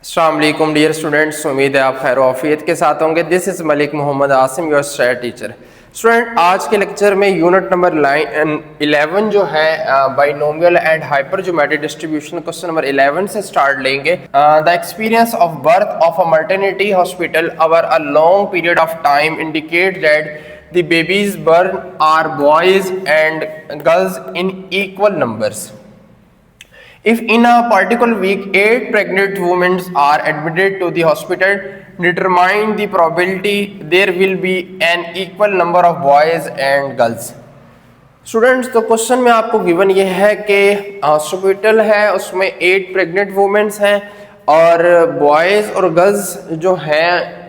अस्सलाम वालेकुम dear students, उम्मीद है आप खैर आफियत के साथ होंगे। This is Malik Mohammad Asim, your stat teacher. Student, आज के लेक्चर में यूनिट नंबर 11 जो है binomial and hypergeometric distribution, question number 11 से स्टार्ट लेंगे। The experience of birth of a maternity hospital over a long period of time indicate that the babies born are boys and girls in equal numbers. If in a particular week 8 pregnant women are admitted to the hospital, determine the probability there will be an equal number of boys and girls. Students, तो question में आपको given ये है कि hospital है, उसमें 8 pregnant women's हैं और बॉयज़ और गर्ल्स जो हैं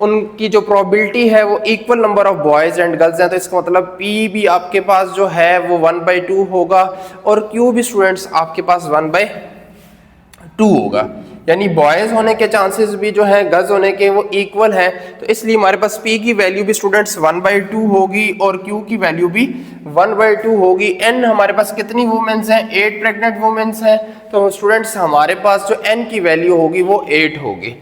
उनकी जो प्रोबेबिलिटी है वो equal number of boys and girls हैं। तो इसका मतलब P भी आपके पास जो है वो 1/2 होगा और Q भी स्टूडेंट्स आपके पास 1/2 होगा, यानी बॉयज़ होने के चांसेस भी जो है गर्ल्स होने के वो इक्वल हैं। तो इसलिए हमारे पास P की वैल्यू भी स्टूडेंट्स 1/2 होगी और Q की वैल्यू भी 1/2 होगी। N हमारे पास कितनी वुमेन्स हैं? 8 प्रेग्नेंट वुमेन्स हैं। तो स्टूडेंट्स हमारे पास जो N की वैल्यू होगी वो 8 होगी।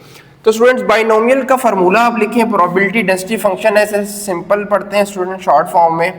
तो स्टूडेंट्स, बाइनोमियल का फार्मूला आप लिखें, प्रोबेबिलिटी डेंसिटी फंक्शन है, ऐसे सिंपल पढ़ते हैं स्टूडेंट शॉर्ट फॉर्म में।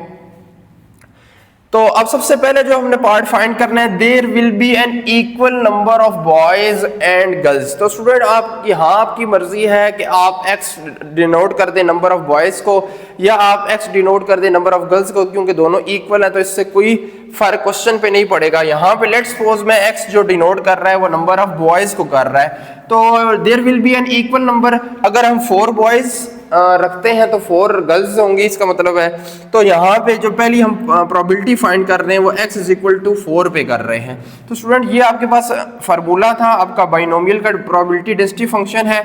तो अब सबसे पहले जो हमने पार्ट फाइंड करना है, there will be an equal number of boys and girls. तो स्टूडेंट, आप यहाँ आपकी मर्जी है कि आप x डिनोट कर दें नंबर ऑफ बॉयज को या आप x डिनोट कर दें नंबर ऑफ गर्ल्स को, क्योंकि दोनों इक्वल है तो इससे कोई फर्क क्वेश्चन पे नहीं पड़ेगा। यहाँ पे लेट्स सपोज मैं x जो डिनोट कर रहा है वो नंबर ऑफ बॉयज को कर रहा है, तो there will be an equal number. अगर हम 4 बॉयज रखते हैं तो 4 गर्ल्स होंगी, इसका मतलब है। तो यहाँ पे जो पहली हम प्रोबेबिलिटी फाइंड कर रहे हैं वो x इज इक्वल टू 4 पे कर रहे हैं। तो स्टूडेंट, ये आपके पास फार्मूला था आपका बाइनोमियल का प्रोबेबिलिटी डेंसिटी फंक्शन है।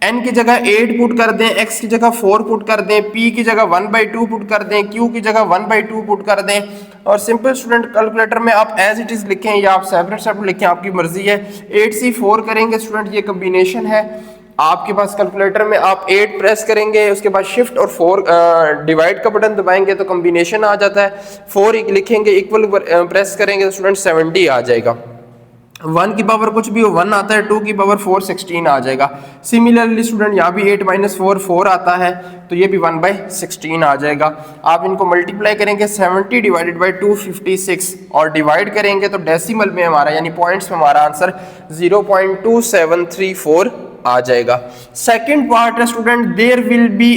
n की जगह 8 पुट कर दें, x की जगह 4 पुट कर दें, p की जगह 1/2 पुट कर दें, q की जगह 1/2 पुट कर दें और सिंपल स्टूडेंट कैलकुलेटर में आप एज इट इज लिखें या आप सेपरेट सेपरेट लिखें, आपकी मर्जी है। 8 से 4 करेंगे स्टूडेंट, ये कम्बिनेशन है आपके पास। कैलकुलेटर में आप 8 प्रेस करेंगे, उसके बाद शिफ्ट और 4 डिवाइड का बटन दबाएंगे तो कम्बिनेशन आ जाता है। 4 लिखेंगे, इक्वल प्रेस करेंगे तो स्टूडेंट 70 आ जाएगा। 1 की पावर कुछ भी हो 1 आता है, 2 की पावर 4 16 आ जाएगा। सिमिलरली स्टूडेंट, यहाँ भी 8 - 4 4 आता है तो ये भी 1/16 आ जाएगा। आप इनको मल्टीप्लाई करेंगे 70 डिवाइडेड बाई 256 और डिवाइड करेंगे तो डेसिमल में हमारा यानी पॉइंट्स में हमारा आंसर 0.2734 आ जाएगा। सेकंड पार्ट है student, there will be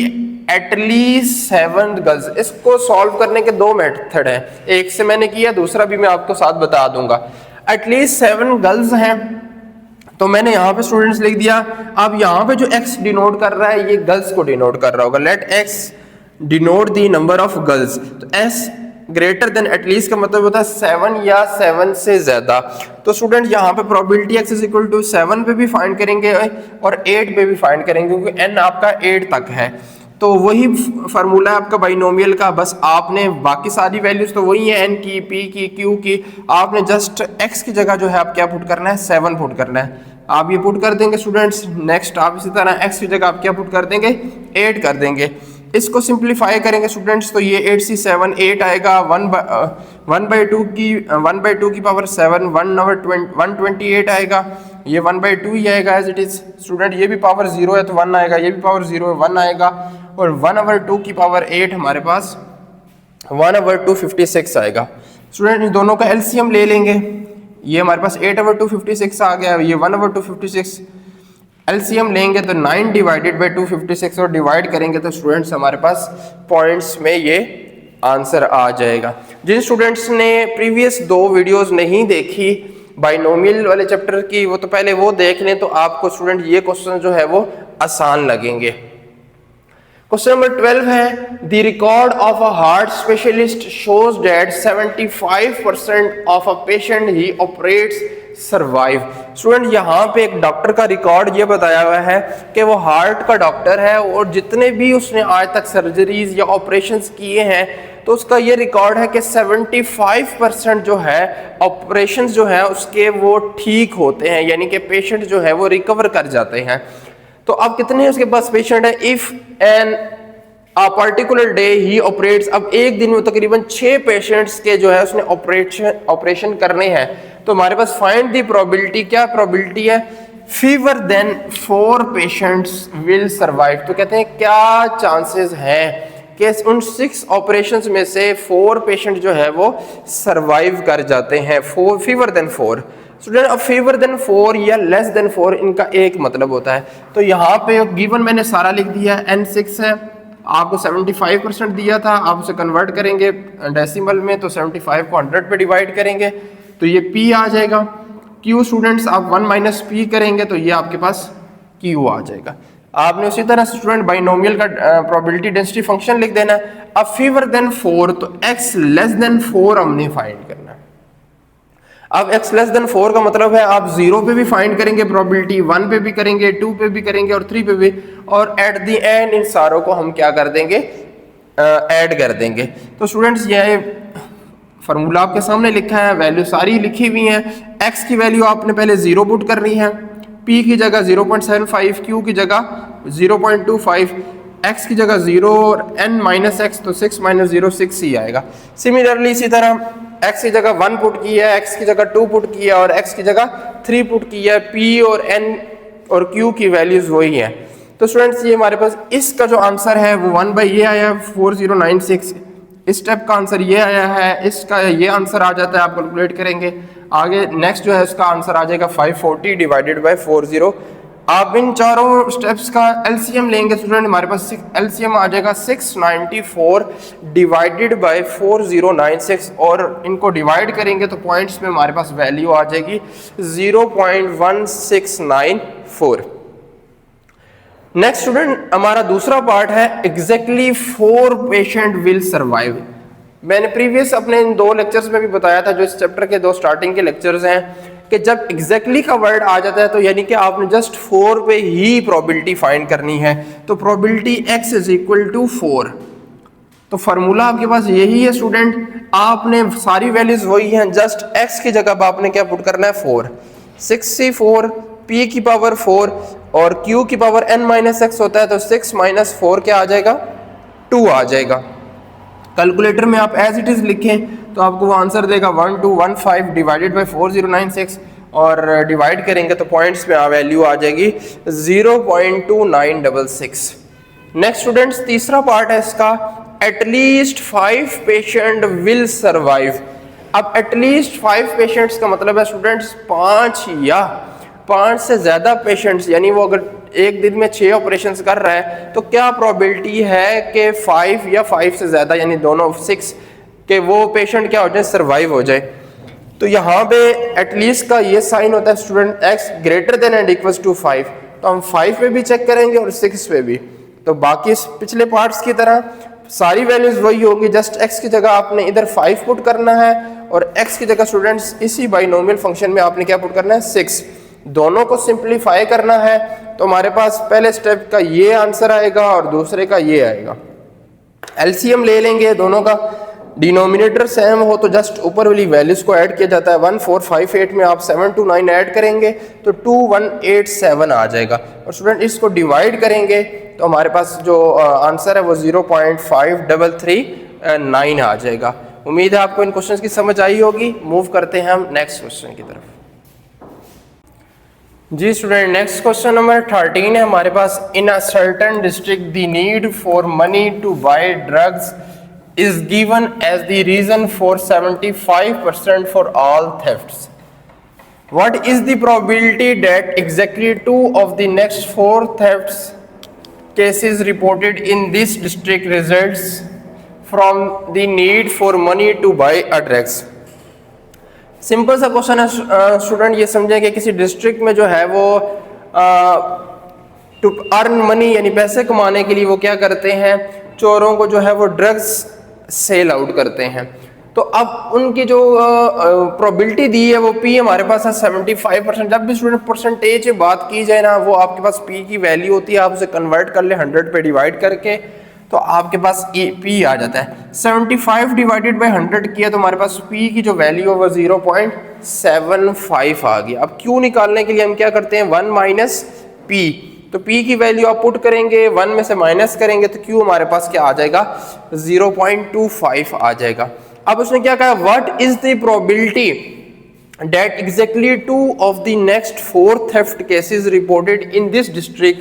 at least 7 girls. इसको सॉल्व करने के 2 मेथड हैं, एक से मैंने किया, दूसरा भी मैं आपको साथ बता दूंगा। एटलीस्ट 7 गर्ल्स हैं तो मैंने यहाँ पे स्टूडेंट्स लिख दिया। अब यहाँ पे जो x डिनोट कर रहा है ये गर्ल्स को डिनोट कर रहा होगा। Let x denote the number of girls. तो s ग्रेटर देन एटलीस्ट का मतलब होता है 7 या 7 से ज्यादा। तो स्टूडेंट, यहाँ पे probability x is equal to 7 पे भी फाइंड करेंगे और 8 पे भी फाइंड करेंगे, क्योंकि n आपका 8 तक है। तो वही फार्मूला है आपका बाइनोमियल का, बस आपने बाकी सारी वैल्यूज तो वही है, n की, p की, q की, आपने जस्ट x की जगह जो है आप क्या पुट करना है, 7 पुट करना है। आप ये पुट कर देंगे स्टूडेंट्स। नेक्स्ट आप इसी तरह x की जगह आप क्या पुट कर देंगे, 8 कर देंगे। इसको सिंप्लीफाई करेंगे स्टूडेंट्स तो ये 8 से 7 8 आएगा। 1/2 की पावर 7 1/28 आएगा, ये 1/2 ही आएगा एज इट इज। स्टूडेंट, ये भी पावर 0 है तो 1 आएगा, ये भी पावर 0 है 1 आएगा और 1/2 की पावर 8 हमारे पास 1/256 आएगा। स्टूडेंट, इन दोनों का एलसीएम ले लेंगे, ये हमारे पास 8/256 आ गया, ये 1/256। एलसीएम लेंगे तो 9 डिवाइडेड बाई 256 और डिवाइड करेंगे तो स्टूडेंट्स हमारे पास पॉइंट्स में ये आंसर आ जाएगा। जिन स्टूडेंट्स ने प्रीवियस 2 वीडियोस नहीं देखी बाइनोमियल वाले चैप्टर की, वो तो पहले वो देख लें, तो आपको स्टूडेंट ये क्वेश्चन जो है वो आसान लगेंगे। क्वेश्चन नंबर 12 है, the record of a heart specialist shows that 75% of a patient he operates survive. Student, यहाँ पे एक डॉक्टर का रिकॉर्ड ये बताया हुआ है कि वो हार्ट का डॉक्टर है और जितने भी उसने आज तक सर्जरीज या ऑपरेशंस किए हैं तो उसका ये रिकॉर्ड है कि 75% जो है ऑपरेशंस जो है उसके वो ठीक होते हैं, यानी कि पेशेंट जो है वो रिकवर कर जाते हैं। तो अब कितने उसके पास पेशेंट है? If an particular day he operates, अब एक दिन में तकरीबन 6 पेशेंट्स के जो है उसने ऑपरेशन करने हैं। तो हमारे पास फाइंड दी प्रोबेबिलिटी, क्या प्रोबेबिलिटी है fewer than 4 patients will survive. तो कहते हैं क्या चांसेस हैं कि उन 6 ऑपरेशंस में से 4 पेशेंट जो है वो सर्वाइव कर जाते हैं। फीवर देन 4 स्टूडेंट, अब फीवर देन 4 या लेस देन 4 इनका एक मतलब होता है। तो यहाँ पे गिवन मैंने सारा लिख दिया, N6 है, आपको 75% दिया था, आप उसे कन्वर्ट करेंगे डेसिमल में तो 75 को 100 पे डिवाइड करेंगे तो ये P आ जाएगा। Q स्टूडेंट्स आप 1 माइनस P करेंगे तो ये आपके पास Q आ जाएगा। आपने उसी तरह स्टूडेंट बाइनोमियल का प्रोबेबिलिटी डेंसिटी फंक्शन लिख देना। अब फीवर देन 4 तो x लेस देन 4 हमने फाइंड करना है। अब x लेस देन 4 का मतलब है आप 0 पे भी फाइंड करेंगे प्रोबेबिलिटी, 1 पे भी करेंगे, 2 पे भी करेंगे और 3 पे भी, और एट द एंड इन सारों को हम क्या कर देंगे, ऐड कर देंगे। तो स्टूडेंट्स ये फार्मूला आपके सामने लिखा है, वैल्यू सारी लिखी हुई है। x की वैल्यू आपने पहले 0 पुट करनी है, P की जगह 0.75, Q की जगह 0.25, x की जगह 0 और n माइनस एक्स तो 6 माइनस 0 6 ही आएगा। सिमिलरली इसी तरह x की जगह 1 पुट की है, x की जगह 2 पुट की है और x की जगह 3 पुट की है। P और n और Q की वैल्यूज वही हैं। तो स्टूडेंट्स ये हमारे पास इसका जो आंसर है वो 1 बाई ये आया 4096, इस स्टेप का आंसर ये आया है, इसका ये आंसर आ जाता है, आप कैलकुलेट करेंगे। आगे नेक्स्ट जो है उसका आंसर आ जाएगा 540 डिवाइडेड बाय 40। आप इन चारों स्टेप्स का एलसीएम लेंगे स्टूडेंट, हमारे पास एलसीएम आ जाएगा 694 डिवाइडेड बाय 4096 और इनको डिवाइड करेंगे तो पॉइंट्स में हमारे पास वैल्यू आ जाएगी 0.1694। नेक्स्ट स्टूडेंट हमारा दूसरा पार्ट है एग्जैक्टली 4 पेशेंट विल सर्वाइव। मैंने प्रीवियस अपने इन 2 लेक्चर्स में भी बताया था, जो इस चैप्टर के 2 स्टार्टिंग के लेक्चर्स हैं, कि जब एग्जैक्टली का वर्ड आ जाता है तो यानी कि आपने जस्ट 4 पे ही प्रोबेबिलिटी फाइंड करनी है। तो probability x is equal to 4। तो फार्मूला आपके पास यही है स्टूडेंट, आपने सारी वैल्यूज वही हैं, जस्ट x की जगह आपने क्या पुट करना है 4, 64 p की पावर 4 और q की पावर n माइनस एक्स होता है तो 6 माइनस 4 क्या आ जाएगा, 2 आ जाएगा। कैलकुलेटर में आप एज इट इज लिखें तो आपको वो आंसर देगा 1215 डिवाइडेड बाय 4096 और डिवाइड करेंगे तो पॉइंट्स में वैल्यू आ जाएगी 0.2966। नेक्स्ट स्टूडेंट्स तीसरा पार्ट है इसका, एटलीस्ट 5 पेशेंट विल सर्वाइव। अब एटलीस्ट 5 पेशेंट्स का मतलब है स्टूडेंट्स 5 या 5 से ज्यादा पेशेंट्स, यानी वो अगर एक दिन में 6 ऑपरेशंस कर रहा है तो क्या प्रोबेबिलिटी है कि 5 या 5 से ज्यादा यानी दोनों 6 के वो पेशेंट क्या हो जाए, सर्वाइव हो जाए। तो यहाँ पे एटलीस्ट का ये साइन होता है student x greater than and equals to 5, तो हम 5 पे भी चेक करेंगे और 6 पे भी। तो बाकी पिछले पार्ट्स की तरह सारी वैल्यूज वही होगी, जस्ट x की जगह आपने इधर 5 पुट करना है और x की जगह स्टूडेंट्स इसी बाइनोमियल फंक्शन में आपने क्या पुट करना है 6। दोनों को सिंप्लीफाई करना है तो हमारे पास पहले स्टेप का ये आंसर आएगा और दूसरे का ये आएगा। एलसीएम ले लेंगे दोनों का, डिनोमिनेटर सेम हो तो जस्ट ऊपर वाली वैल्यूज को ऐड किया जाता है। 1458 में आप 729 ऐड करेंगे तो 2187 आ जाएगा और स्टूडेंट इसको डिवाइड करेंगे तो हमारे पास जो आंसर है वो 0.5339 आ जाएगा। उम्मीद है आपको इन क्वेश्चंस की समझ आई होगी। मूव करते हैं हम नेक्स्ट क्वेश्चन की तरफ। जी स्टूडेंट नेक्स्ट क्वेश्चन नंबर 13 है हमारे पास, in a certain district the need for money to buy drugs is given as the reason for 75% for all thefts. What is the probability that exactly 2 of the next 4 thefts cases reported in this district results from the need for money to buy a drugs? Simple सा question है student, ये समझें कि किसी district में जो है वो टू अर्न मनी यानी पैसे कमाने के लिए वो क्या करते हैं, चोरों को जो है वो ड्रग्स सेल आउट करते हैं। तो अब उनकी जो प्रोबेबिलिटी दी है वो P हमारे पास है 75%। जब भी स्टूडेंट परसेंटेज बात की जाए ना, वो आपके पास P की वैल्यू होती है, आप उसे कन्वर्ट कर ले 100 पे डिवाइड करके तो आपके पास P आ जाता है। 75 डिवाइडेड बाय 100 किया तो हमारे पास P की जो वैल्यू है वो 0.75 आ गई। अब Q निकालने के लिए हम क्या करते हैं 1 माइनस P, तो P की वैल्यू आप पुट करेंगे 1 में से माइनस करेंगे तो Q हमारे पास क्या आ जाएगा 0.25 आ जाएगा। अब उसने क्या कहा, what is the probability that exactly 2 of the next 4 theft cases reported in this district।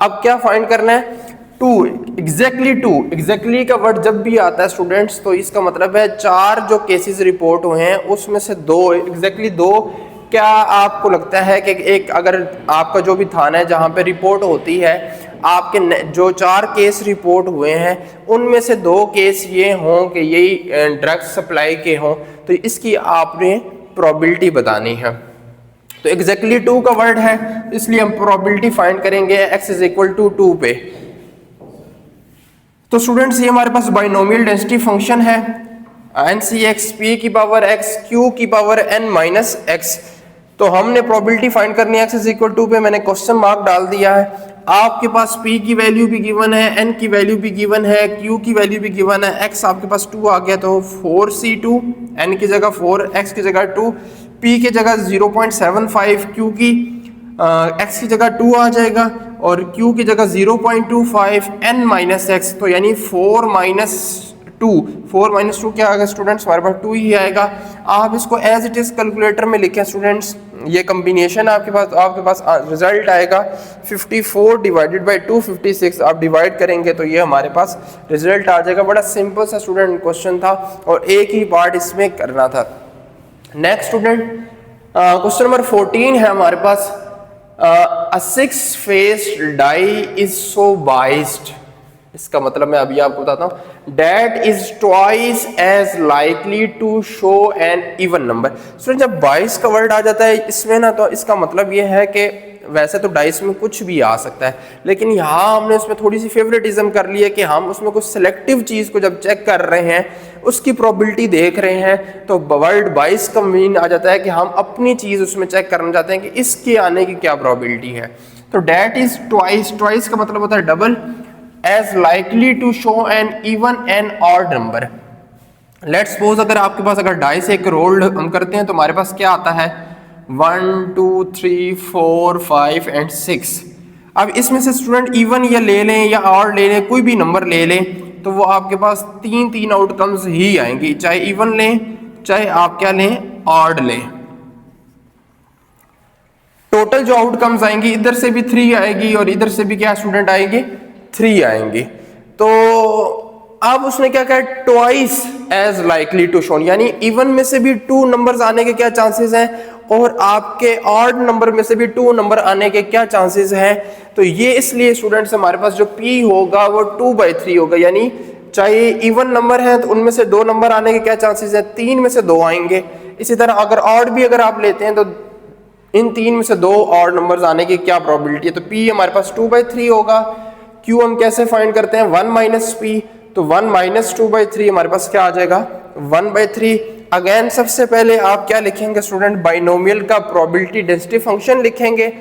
अब क्या फाइंड करना है? 2 एग्जैक्टली का वर्ड जब भी आता है स्टूडेंट्स तो इसका मतलब है 4 जो केसेस रिपोर्ट हुए हैं उसमें से 2 एग्जैक्टली 2। क्या आपको लगता है कि एक अगर आपका जो भी थाना है जहाँ पे रिपोर्ट होती है, आपके जो 4 केस रिपोर्ट हुए हैं उनमें से 2 केस ये हों कि यही ड्रग्स सप्लाई के हों, तो इसकी आपने प्रोबेबिलिटी बतानी है। तो एग्जैक्टली 2 का वर्ड है, इसलिए हम प्रोबेबिलिटी फाइंड करेंगे x इज इक्वल टू 2 पे। तो स्टूडेंट्स ये हमारे पास बाइनोमियल डेंसिटी फंक्शन है NCX p की पावर x q की पावर n माइनस x। तो हमने प्रोबेबिलिटी फाइंड करनी है x इज इक्वल टू पे, मैंने क्वेश्चन मार्क डाल दिया है। आपके पास p की वैल्यू भी गिवन है, n की वैल्यू भी गिवन है, q की वैल्यू भी गिवन है, x आपके पास 2 आ गया तो 4c2, n की जगह 4, x की जगह 2, p की जगह 0.75, q की x की जगह 2 आ जाएगा और q की जगह 0.25, n माइनस x, तो यानी 4 माइनस 2 क्या आएगा स्टूडेंट्स? हमारे पास 2 ही आएगा। आप इसको एज इट इज कैलकुलेटर में लिखें स्टूडेंट्स, ये कम्बिनेशन आपके पास रिजल्ट आएगा 54 डिवाइडेड बाई 256। आप डिवाइड करेंगे तो ये हमारे पास रिजल्ट आ जाएगा। बड़ा सिंपल सा स्टूडेंट क्वेश्चन था और एक ही पार्ट इसमें करना था। नेक्स्ट स्टूडेंट क्वेश्चन नंबर 14 है हमारे पास, a 6-faced die is so biased। इसका मतलब मैं अभी आपको बताता हूँ, that is twice as likely to show an even number। Student जब 22 का वर्ड आ जाता है इसमें ना, तो इसका मतलब ये है कि वैसे तो डाइस में कुछ भी आ सकता है, लेकिन यहाँ हमने उसमें थोड़ी सी फेवरेटिज्म कर ली है कि हम उसमें कुछ सिलेक्टिव चीज़ को जब चेक कर रहे हैं, उसकी प्रोबेबिलिटी देख रहे हैं, तो वर्ड 22 का मीन आ जाता है कि हम अपनी चीज़ उसमें चेक करना चाहते हैं कि इसके आने की क्या प्रोबेबिलिटी है। तो डैट इज ट्वाइस का मतलब होता है double, as likely to show an even an odd number. Let's suppose अगर आपके पास अगर डाई से एक रोल हम करते हैं तो हमारे पास क्या आता है 1 2 3 4 5 एंड 6। अब इसमें से स्टूडेंट इवन या ले लें या ऑड ले लें, कोई भी नंबर ले लें, तो वो आपके पास तीन आउटकम्स ही आएंगी, चाहे इवन लें चाहे आप क्या लें ऑड लें। टोटल जो आउटकम्स आएंगी इधर से भी 3 आएगी और इधर से भी क्या स्टूडेंट आएंगे 3 आएंगे। तो अब उसने क्या कहा twice as likely to shown, यानी इवन में से भी 2 नंबर्स आने के क्या चांसेस हैं और आपके ऑड नंबर में से भी 2 नंबर आने के क्या चांसेस हैं। तो ये इसलिए स्टूडेंट्स हमारे पास जो P होगा वो 2/3 होगा, यानी चाहे इवन नंबर है तो उनमें से 2 नंबर आने के क्या चांसेस हैं, 3 में से 2 आएंगे। इसी तरह अगर ऑड भी अगर आप लेते हैं तो इन 3 में से 2 ऑड नंबर्स आने की क्या प्रोबेबिलिटी है, तो P हमारे पास 2/3 होगा। Q हम कैसे फाइंड करते हैं 1 माइनस P, तो 1 माइनस 2/3 हमारे पास क्या आ जाएगा 1/3। अगेन सबसे पहले आप क्या लिखेंगे स्टूडेंट बाइनोमियल का प्रोबेबिलिटी डेंसिटी फंक्शन लिखेंगे।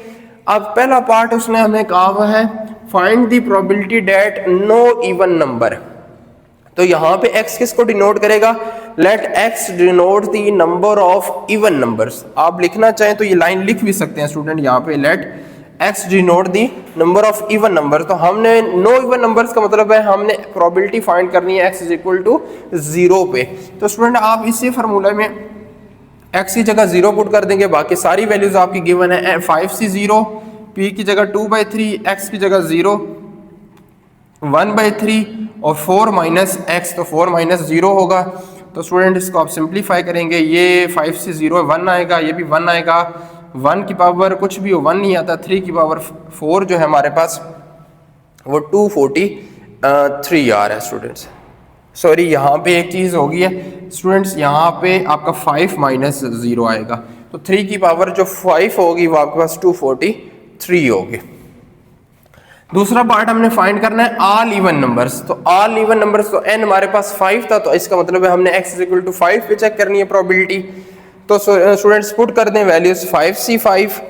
अब पहला पार्ट उसने हमें कहा हुआ है find the probability that no even number. तो यहाँ पे x किसको डिनोट करेगा, let x denote the number of even numbers. आप लिखना चाहें तो ये लाइन लिख भी सकते हैं स्टूडेंट, यहाँ पे let x denote the number of even number. तो हमने नो इवन नंबर्स का मतलब है हमने प्रोबेबिलिटी फाइंड करनी है x इज इक्वल टू 0 पे। तो स्टूडेंट आप इसी फार्मूला में x की जगह 0 पुट कर देंगे, बाकी सारी वैल्यूज आपकी गिवन है 5c 0, p की जगह 2/3, x की जगह 0 1/3 और 4 माइनस x, तो 4 माइनस 0 होगा। तो स्टूडेंट इसको आप सिंप्लीफाई करेंगे, ये 5 से 0 1 आएगा, ये भी 1 आएगा, 1 की पावर कुछ भी हो 1 नहीं आता, 3 की पावर 4 जो है हमारे पास वो 243 आ रहा है स्टूडेंट्स। सॉरी यहाँ पे एक चीज़ होगी है स्टूडेंट्स, यहाँ पे आपका 5 माइनस 0 आएगा, तो 3 की पावर जो 5 होगी वो आपके पास 243 होगी। दूसरा पार्ट हमने फाइंड करना है ऑल इवन नंबर्स। तो ऑल इवन नंबर्स, तो n हमारे पास 5 था, तो इसका मतलब है हमने x इक्वल टू 5 पे चेक करनी है प्रोबेबिलिटी। तो स्टूडेंट्स पुट कर दें वैल्यूज 5c5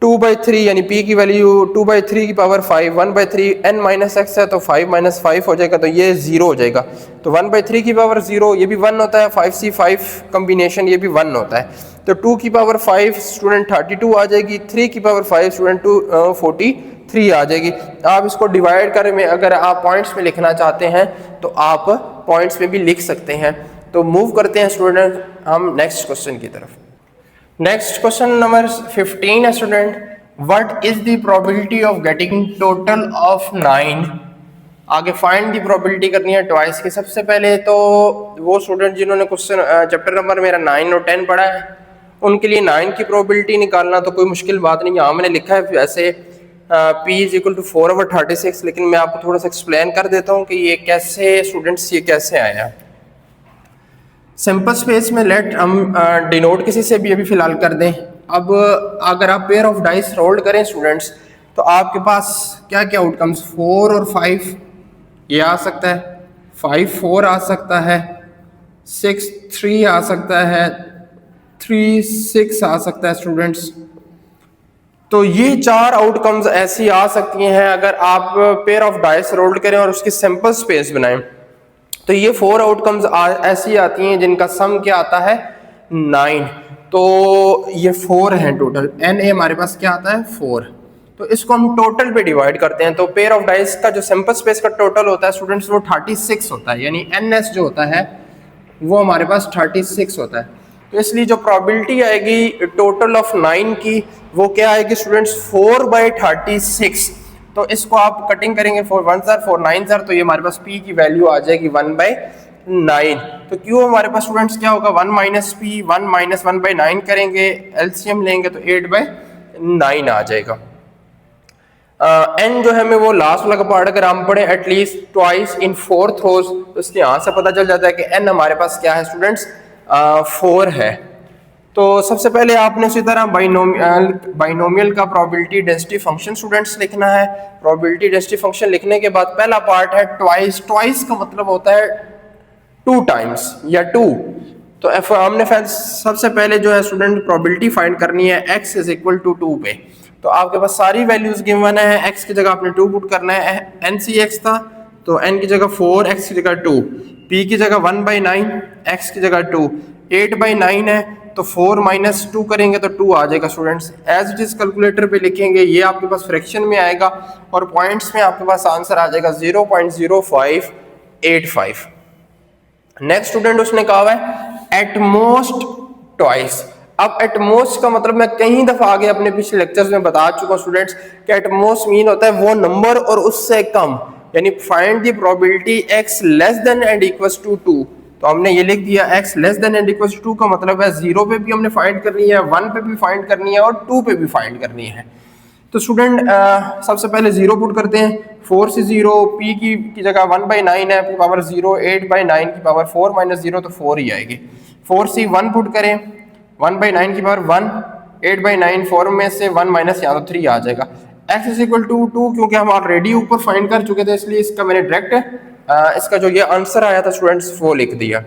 2/3, यानी p की वैल्यू 2/3 की पावर 5 1/3, n माइनस x है तो 5 माइनस 5 हो जाएगा, तो ये 0 हो जाएगा। तो 1/3 की पावर 0, ये भी 1 होता है, 5c5 कम्बिनेशन ये भी 1 होता है। तो 2 की पावर 5 स्टूडेंट 32 आ जाएगी, 3 की पावर 5 स्टूडेंट 43 आ जाएगी। आप इसको डिवाइड कर में अगर आप पॉइंट्स में लिखना चाहते हैं तो आप पॉइंट्स में भी लिख सकते हैं। तो मूव करते हैं स्टूडेंट हम नेक्स्ट क्वेश्चन की तरफ। नेक्स्ट क्वेश्चन नंबर 15 है student, what is the probability of getting total of 9। आगे फाइंड दी प्रोबेबिलिटी करनी है ट्वाइस की। सबसे पहले तो वो स्टूडेंट जिन्होंने क्वेश्चन चैप्टर नंबर मेरा 9 और 10 पढ़ा है उनके लिए 9 की प्रोबेबिलिटी निकालना तो कोई मुश्किल बात नहीं। यहाँ मैंने लिखा है वैसे P इज इक्वल टू 4/36, लेकिन मैं आपको थोड़ा सा एक्सप्लेन कर देता हूँ कि ये कैसे स्टूडेंट्स ये कैसे आया। सिंपल स्पेस में लेट हम डिनोट किसी से भी अभी फिलहाल कर दें। अब अगर आप पेयर ऑफ डाइस रोल्ड करें स्टूडेंट्स तो आपके पास क्या क्या आउटकम्स 4 और 5 ये आ सकता है, 5 4 आ सकता है, 6 3 आ सकता है, 3 6 आ सकता है स्टूडेंट्स। तो ये 4 आउटकम्स ऐसी आ सकती हैं अगर आप पेयर ऑफ डाइस रोल्ड करें और उसकी सिंपल स्पेस बनाएं। तो ये 4 आउटकम्स ऐसी आती हैं जिनका सम क्या आता है 9। तो ये 4 हैं टोटल, एन ए हमारे पास क्या आता है 4। तो इसको हम टोटल पे डिवाइड करते हैं। तो पेयर ऑफ डाइस का जो सिंपल स्पेस का टोटल होता है स्टूडेंट्स वो 36 होता है, यानी एन एस जो होता है वो हमारे पास 36 होता है। तो इसलिए जो प्रोबेबिलिटी आएगी टोटल ऑफ 9 की वो क्या आएगी स्टूडेंट्स 4/36। तो इसको आप कटिंग करेंगे 4 1 4 9 तो ये हमारे पास P की वैल्यू आ जाएगी 1/9। तो क्यों हमारे पास स्टूडेंट्स क्या होगा 1 - P 1 - 1/9 करेंगे, एलसीएम लेंगे तो 8/9 आ जाएगा। एन जो है हमें वो लास्ट वाला पार्ट अगर हम पढ़े एटलीस्ट ट्वाइस इन 4 थ्रोज तो इसके यहाँ से पता चल जाता है कि एन हमारे पास क्या है स्टूडेंट्स 4 है। तो सबसे पहले आपने उसी तरह बाइनोमियल का प्रोबेबिलिटी डेंसिटी फंक्शन स्टूडेंट्स लिखना है। प्रोबेबिलिटी डेंसिटी फंक्शन लिखने के बाद पहला पार्ट है ट्वाइस। ट्वाइस का मतलब होता है 2 टाइम्स या 2। तो हमने सबसे पहले जो है स्टूडेंट प्रोबेबिलिटी फाइंड करनी है x इज इक्वल टू 2 पे। तो आपके पास सारी वैल्यूज गिवन है, x की जगह आपने 2 पुट करना है, NCX था तो n की जगह 4, x की जगह 2, p की जगह 1/9, x की जगह 2, 8/9 है तो 4 - 2 करेंगे तो 2 आ जाएगा students. As it is calculator पे लिखेंगे ये आपके पास फ्रैक्शन में आएगा और पॉइंट्स में आपके पास आंसर आ जाएगा 0.0585। नेक्स्ट स्टूडेंट उसने कहा हुआ है एटमोस्ट ट्वाइस। अब एटमोस्ट का मतलब मैं कई दफा आगे अपने पिछले लेक्चर्स में बता चुका हूं स्टूडेंट्स कि एटमोस्ट मीन होता है वो नंबर और उससे कम, यानी find the probability x less than and equals to 2। तो हमने ये लिख दिया x less than and equals to 2 का मतलब है 0 पे भी हमने फाइंड करनी है, 1 पे भी फाइंड करनी है और 2 पे भी फाइंड करनी है। तो स्टूडेंट सबसे पहले 0 पुट करते हैं, 4 से 0, p की जगह 1/9 है, पावर 0, 8/9 की पावर 4 - 0 तो 4 ही आएगी। 4 से 1 पुट करें, 1/9 की पावर 1, 8/9 4 में से 1 माइनस यहाँ तो 3 आ जाएगा। x इज इक्वल टू 2 क्योंकि हम ऑलरेडी ऊपर फाइंड कर चुके थे इसलिए इसका मैंने डायरेक्ट इसका जो ये आंसर आया था स्टूडेंट्स वो लिख दिया।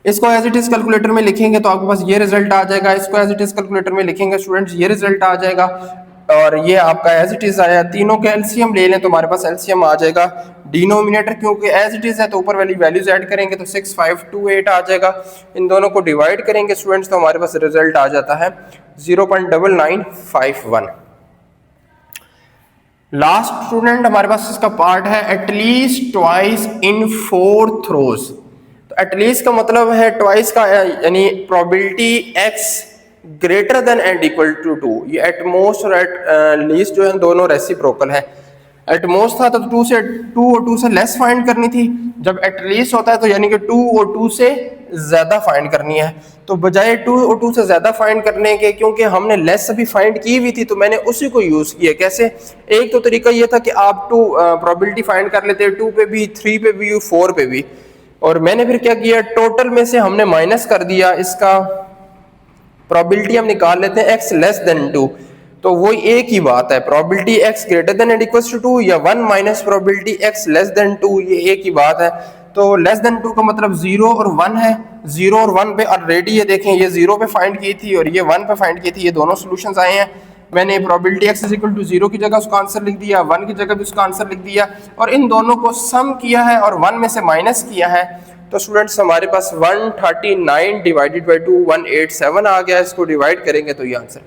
इसको एज इट इज कैलकुलेटर में लिखेंगे तो आपके पास ये रिजल्ट आ जाएगा। इसको एज इट इज कैलकुलेटर में लिखेंगे स्टूडेंट्स ये रिजल्ट आ जाएगा और ये आपका एज इट इज आया। तीनों का एलसीएम ले लें तो हमारे पास एलसीएम आ जाएगा। डिनोमिनेटर क्योंकि एज इट इज है तो ऊपर वाली वैल्यूज ऐड करेंगे तो 6528 आ जाएगा। इन दोनों को डिवाइड करेंगे स्टूडेंट्स तो हमारे पास रिजल्ट आ जाता है 0.9951। लास्ट स्टूडेंट हमारे पास इसका पार्ट है एटलीस्ट ट्वाइस इन 4 थ्रोज। तो एटलीस्ट का मतलब है ट्वाइस का यानी probability x greater than and equal to 2। ये एटमोस्ट और लीस्ट जो है दोनों रेसिप्रोकल है। एटमोस्ट था तो 2 और 2 से लेस फाइंड करनी थी, जब एटलीस्ट होता है तो यानी कि 2 और 2 से ज्यादा फाइंड करनी है। तो बजाय 2 और 2 से ज्यादा फाइंड करने के क्योंकि हमने लेस अभी फाइंड की हुई थी तो मैंने उसी को यूज किया। कैसे? एक तो तरीका ये था कि आप 2 प्रोबेबिलिटी फाइंड कर लेते 2 पे भी, 3 पे भी, 4 पे भी, और मैंने फिर क्या किया टोटल में से हमने माइनस कर दिया, इसका प्रोबेबिलिटी हम निकाल लेते हैं x लेस देन 2। तो वो एक ही बात है, probability x greater than and equals to 2 या 1 minus probability x less than 2, ये एक ही बात है। तो लेस देन 2 का मतलब 0 और 1 है। 0 और 1 पे ऑलरेडी ये देखें ये 0 पे फाइंड की थी और ये 1 पे फाइंड की थी, ये दोनों सॉल्यूशंस आए हैं। मैंने probability x is equal to 0 की जगह उसका आंसर लिख दिया, 1 की जगह भी उसका आंसर लिख दिया और इन दोनों को सम किया है और 1 में से माइनस किया है। तो स्टूडेंट्स हमारे पास 139 डिवाइडेड बाई 2 187 आ गया। इसको डिवाइड करेंगे तो ये आंसर,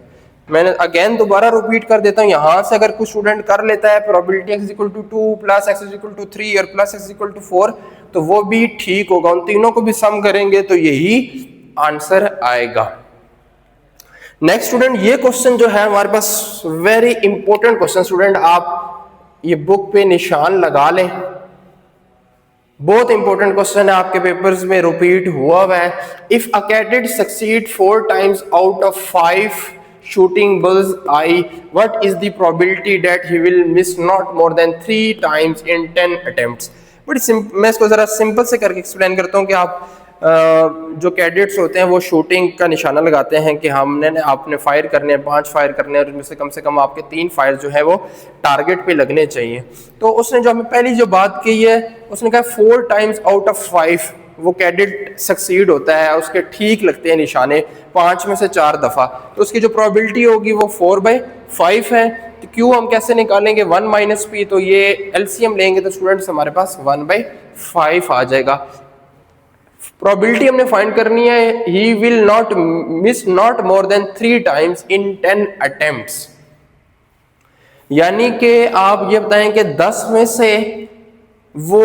मैंने अगेन दोबारा रिपीट कर देता हूँ, यहाँ से अगर कुछ स्टूडेंट कर लेता है probability x equal to 2 plus x equal to 3 और प्लस x इक्वल टू 4 तो वो भी ठीक होगा। उन तीनों को भी सम करेंगे तो यही आंसर आएगा। नेक्स्ट स्टूडेंट, ये क्वेश्चन जो है हमारे पास वेरी इंपॉर्टेंट क्वेश्चन स्टूडेंट, आप ये बुक पे निशान लगा लें, बहुत इंपॉर्टेंट क्वेश्चन है, आपके पेपर्स में रिपीट हुआ है। If a cadet succeed 4 times out of 5 shooting bulls I, what is the probability that he will miss not more than 3 times in 10 attempts. बड़ी मैं इसको जरा सिंपल से करके एक्सप्लेन करता हूँ कि आप जो कैडेट्स होते हैं वो शूटिंग का निशाना लगाते हैं कि आपने फायर करने हैं, 5 फायर करने हैं और उनमें से कम आपके 3 फायर जो है वो टारगेट पे लगने चाहिए। तो उसने जो हमें पहली जो बात की है, उसने कहा 4 times आउट ऑफ 5 वो कैडेट सक्सीड होता है, उसके ठीक लगते हैं निशाने 5 में से 4 दफ़ा, तो उसकी जो प्रोबेबिलिटी होगी वो 4/5 है। तो क्यों हम कैसे निकालेंगे, 1 - p, तो ये एलसीएम लेंगे तो स्टूडेंट्स हमारे पास 1/5 आ जाएगा। प्रोबेबिलिटी हमने फाइंड करनी है, he will not miss not more than 3 times in 10 attempts, यानी कि आप ये बताएं कि 10 में से वो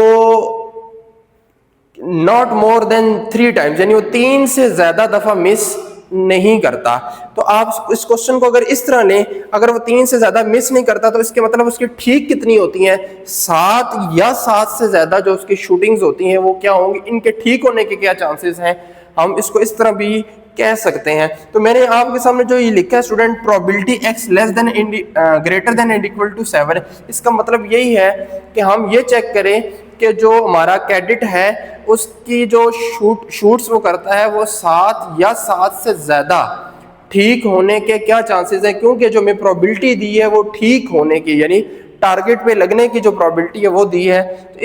नॉट मोर देन 3 times, यानी वो 3 से ज्यादा दफा मिस नहीं करता। तो आप इस क्वेश्चन को अगर इस तरह लें, अगर वो 3 से ज्यादा मिस नहीं करता तो इसके मतलब उसकी ठीक कितनी होती हैं, 7 या 7 से ज्यादा जो उसकी शूटिंग्स होती हैं वो क्या होंगी, इनके ठीक होने के क्या चांसेस हैं, हम इसको इस तरह भी कह सकते हैं। तो मैंने आपके सामने जो ये लिखा है student, probability x less than greater than and equal to 7, इसका मतलब यही है कि हम ये चेक करें कि जो हमारा कैडेट है उसकी जो शूट्स वो करता है वो 7 या 7 से ज़्यादा ठीक होने के क्या चांसेस हैं, क्योंकि जो हमें प्रोबेबिलिटी दी है वो ठीक होने की, यानी टारगेट पे लगने की जो प्रोबेबिलिटी है वो दी है। तो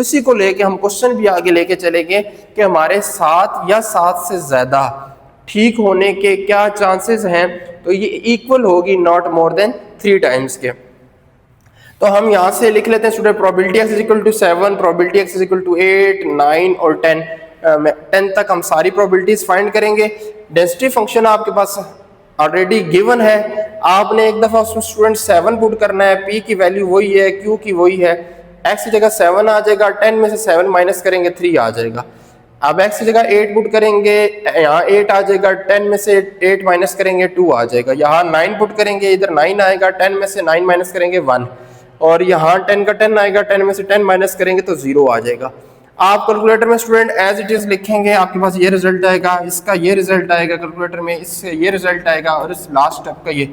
इसी को लेके हम क्वेश्चन भी आगे लेके चलेंगे कि हमारे 7 या 7 से ज़्यादा ठीक होने के क्या चांसेस हैं, तो ये इक्वल होगी नॉट मोर देन 3 times के। तो हम यहाँ से लिख लेते हैं student, probability x equal to 7, probability x equal to 8, 9 और 10 तक हम सारी प्रोबेबिलिटीज फाइंड करेंगे। डेंसिटी फंक्शन आपके पास ऑलरेडी गिवन है, आपने एक दफ़ा उसमें स्टूडेंट 7 पुट करना है, p की वैल्यू वही है, q की वही है, x की जगह 7 आ जाएगा, 10 में से 7 माइनस करेंगे 3 आ जाएगा। अब x की जगह 8 पुट करेंगे, यहाँ 8 आ जाएगा, 10 में से 8 माइनस करेंगे 2 आ जाएगा, यहाँ 9 पुट करेंगे, इधर 9 आएगा, 10 में से 9 माइनस करेंगे 1, और यहाँ 10 का 10 आएगा, 10 में से 10 माइनस करेंगे तो 0 आ जाएगा। आप कैलकुलेटर में स्टूडेंट एज इट इज लिखेंगे, आपके पास ये रिजल्ट आएगा, इसका ये रिजल्ट आएगा कैलकुलेटर में, इससे ये रिजल्ट आएगा, और इस लास्ट स्टेप का ये,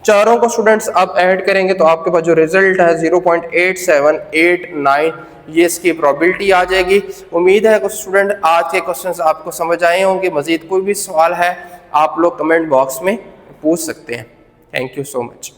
चारों को स्टूडेंट्स आप ऐड करेंगे तो आपके पास जो रिजल्ट है 0.8789, ये इसकी प्रोबेबिलिटी आ जाएगी। उम्मीद है कि स्टूडेंट आज के क्वेश्चंस आपको समझ आए होंगे। मजीद कोई भी सवाल है आप लोग कमेंट बॉक्स में पूछ सकते हैं। Thank you so much.